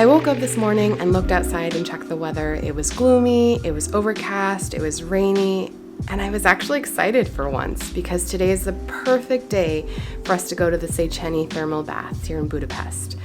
I woke up this morning and looked outside and checked the weather. It was gloomy, it was overcast, it was rainy, and I was actually excited for once because today is the perfect day for us to go to the Szechenyi Thermal Baths here in Budapest.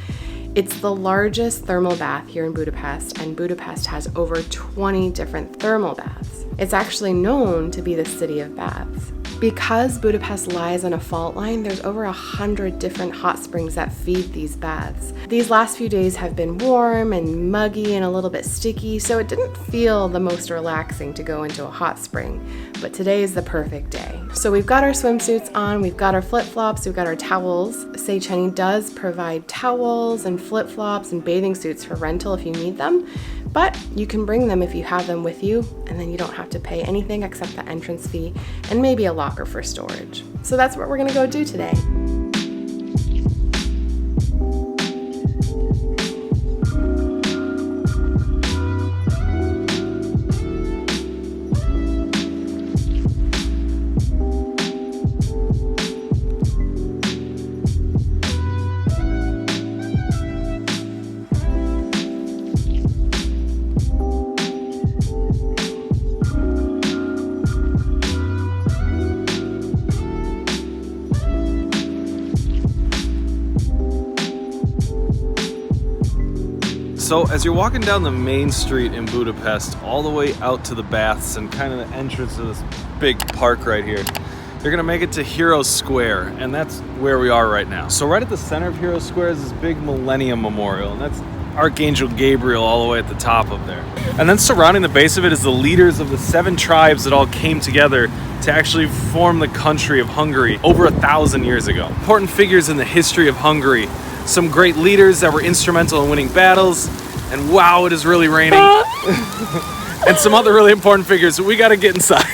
It's the largest thermal bath here in Budapest, and Budapest has over 20 different thermal baths. It's actually known to be the city of baths. Because Budapest lies on a fault line, there's over 100 different hot springs that feed these baths. These last few days have been warm and muggy and a little bit sticky, so it didn't feel the most relaxing to go into a hot spring. But today is the perfect day. So we've got our swimsuits on, we've got our flip-flops, we've got our towels. Szechenyi does provide towels and flip-flops and bathing suits for rental if you need them. But you can bring them if you have them with you, and then you don't have to pay anything except the entrance fee and maybe a locker for storage. So that's what we're gonna go do today. So as you're walking down the main street in Budapest, all the way out to the baths and kind of the entrance of this big park right here, you're gonna make it to Heroes Square, and that's where we are right now. So right at the center of Heroes Square is this big Millennium Memorial, and that's Archangel Gabriel all the way at the top of there. And then surrounding the base of it is the leaders of the 7 tribes that all came together to actually form the country of Hungary over 1,000 years ago. Important figures in the history of Hungary. Some great leaders that were instrumental in winning battles, and wow, it is really raining. And some other really important figures, so we gotta get inside.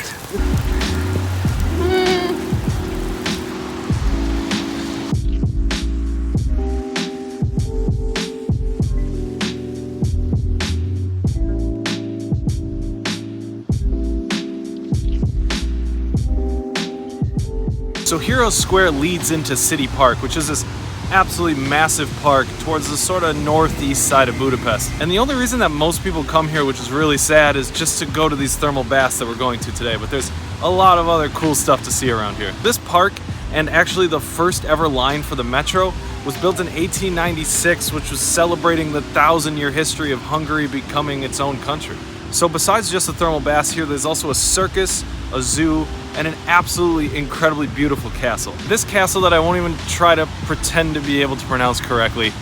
So Heroes Square leads into City Park, which is this absolutely massive park towards the sort of northeast side of Budapest. And the only reason that most people come here, which is really sad, is just to go to these thermal baths that we're going to today. But there's a lot of other cool stuff to see around here. This park, and actually the first ever line for the metro, was built in 1896, which was celebrating the 1,000-year history of Hungary becoming its own country. So besides just the thermal baths here, there's also a circus, a zoo, and an absolutely incredibly beautiful castle. This castle that I won't even try to pretend to be able to pronounce correctly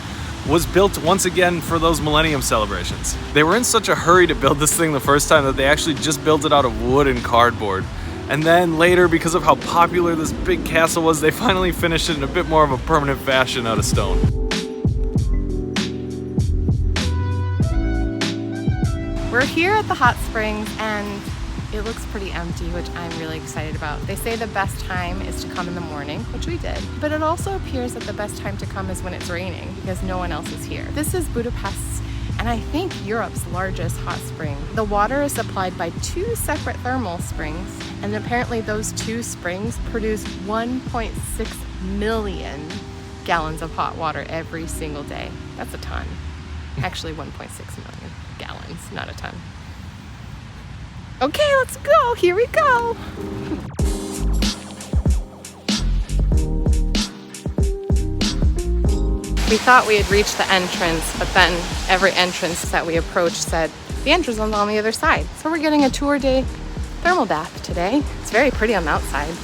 was built once again for those Millennium celebrations. They were in such a hurry to build this thing the first time that they actually just built it out of wood and cardboard. And then later, because of how popular this big castle was, they finally finished it in a bit more of a permanent fashion out of stone. We're here at the hot springs and it looks pretty empty, which I'm really excited about. They say the best time is to come in the morning, which we did, but it also appears that the best time to come is when it's raining because no one else is here. This is Budapest, and I think Europe's largest hot spring. The water is supplied by 2 separate thermal springs, and apparently those 2 springs produce 1.6 million gallons of hot water every single day. That's a ton. Actually 1.6 million gallons, not a ton. Okay, let's go. Here we go. We thought we had reached the entrance, but then every entrance that we approached said the entrance is on the other side. So we're getting a 2-day thermal bath today. It's very pretty on the outside.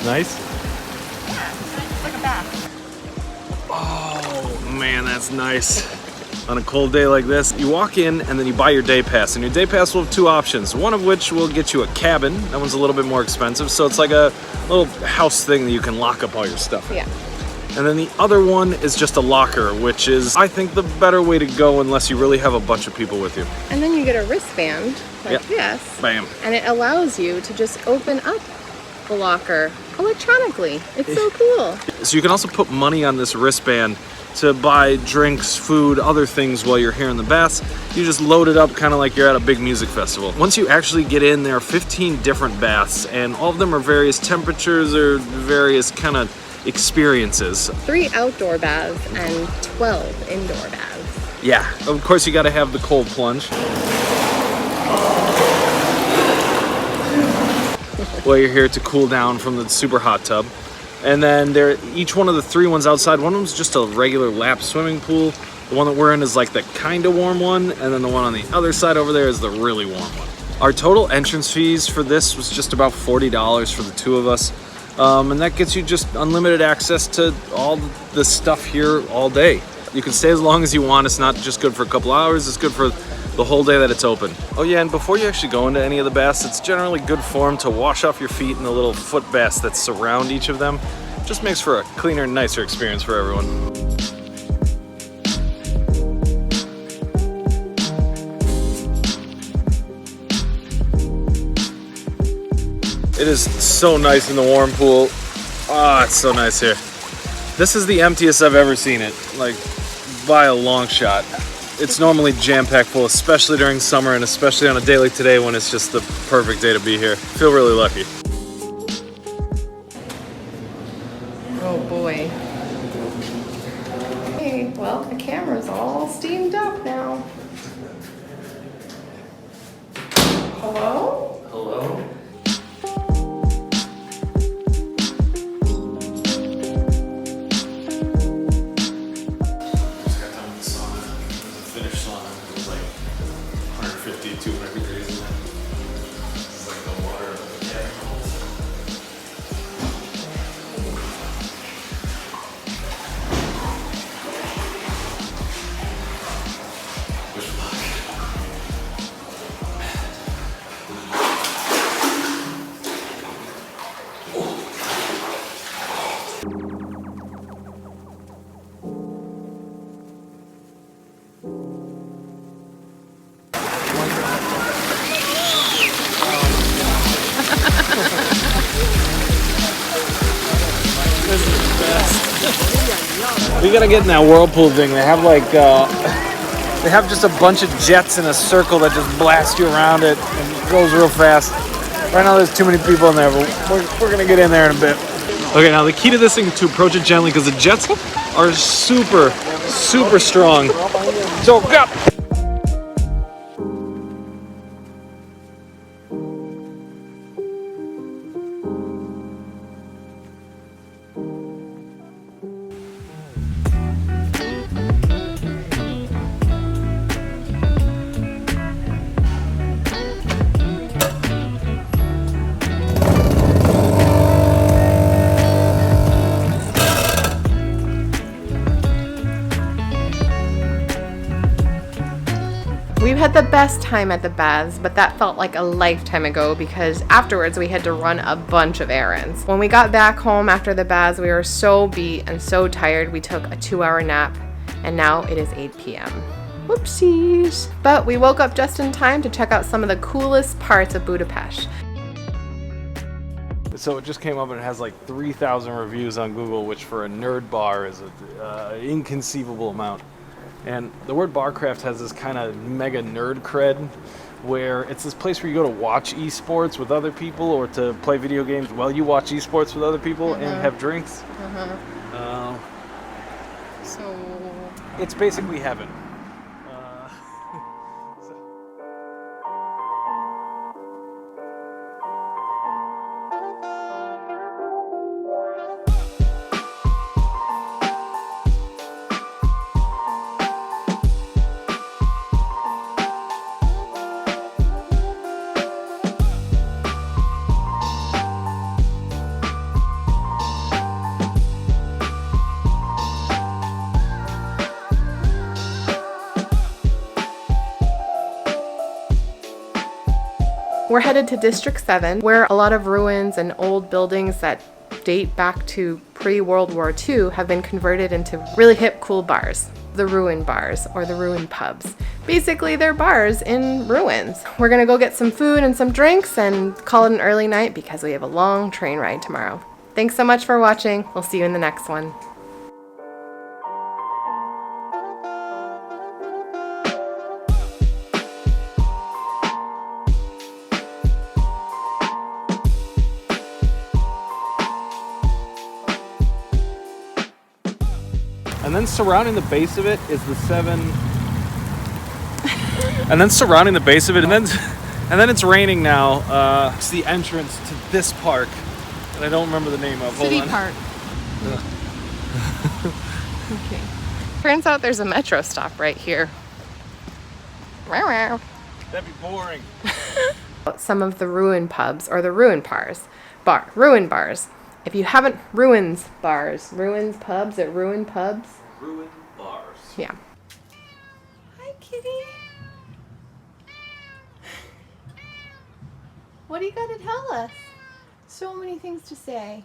Nice? Yeah, it's like a bath. Oh man, that's nice. on a cold day like this. You walk in and then you buy your day pass, and your day pass will have two options, one of which will get you a cabin. That one's a little bit more expensive, so it's like a little house thing that you can lock up all your stuff in. Yeah. And then the other one is just a locker, which is, I think, the better way to go unless you really have a bunch of people with you. And then you get a wristband like this. Bam. And it allows you to just open up the locker electronically. It's so cool. So you can also put money on this wristband to buy drinks, food, other things while you're here in the baths. You just load it up kind of like you're at a big music festival. Once you actually get in, there are 15 different baths, and all of them are various temperatures or various kind of experiences. 3 outdoor baths and 12 indoor baths. Yeah, of course you got to have the cold plunge. While you're here to cool down from the super hot tub. And then each one of the 3 ones outside, one of them's just a regular lap swimming pool. The one that we're in is like the kind of warm one, and then the one on the other side over there is the really warm one. Our total entrance fees for this was just about $40 for the 2 of us. And that gets you just unlimited access to all the stuff here all day. You can stay as long as you want. It's not just good for a couple hours, it's good for the whole day that it's open. Oh yeah, and before you actually go into any of the baths, it's generally good form to wash off your feet in the little foot baths that surround each of them. Just makes for a cleaner and nicer experience for everyone. It is so nice in the warm pool. Ah, it's so nice here. This is the emptiest I've ever seen it, like by a long shot. It's normally jam-packed full, especially during summer and especially on a day like today when it's just the perfect day to be here. I feel really lucky. Oh boy. Okay, well, the camera's all steamed up now. Hello? Hello? We gotta get in that whirlpool thing. They have like, they have just a bunch of jets in a circle that just blast you around it and it goes real fast. Right now there's too many people in there, but we're gonna get in there in a bit. Okay, now the key to this thing is to approach it gently because the jets are super, super strong. So go! We've had the best time at the baths, but that felt like a lifetime ago because afterwards we had to run a bunch of errands. When we got back home after the baths, we were so beat and so tired we took a 2-hour nap, and now it is 8 p.m. Whoopsies. But we woke up just in time to check out some of the coolest parts of Budapest. So it just came up and it has like 3,000 reviews on Google, which for a nerd bar is an inconceivable amount. And the word Barcraft has this kind of mega nerd cred where it's this place where you go to watch esports with other people or to play video games while you watch esports with other people and have drinks. So it's basically heaven. We're headed to District 7, where a lot of ruins and old buildings that date back to pre-World War II have been converted into really hip, cool bars. The ruin bars, or the ruin pubs. Basically, they're bars in ruins. We're gonna go get some food and some drinks and call it an early night because we have a long train ride tomorrow. Thanks so much for watching. We'll see you in the next one. And then surrounding the base of it is the 7. And then surrounding the base of it, and then it's raining now. It's the entrance to this park, and I don't remember the name of. City Park. Okay. Turns out there's a metro stop right here. That'd be boring. Some of the ruin pubs or the ruin bars. Ruin bars. If you haven't, ruins pubs at ruin pubs. Ruin bars. Yeah. Hi, kitty. What do you got to tell us? So many things to say.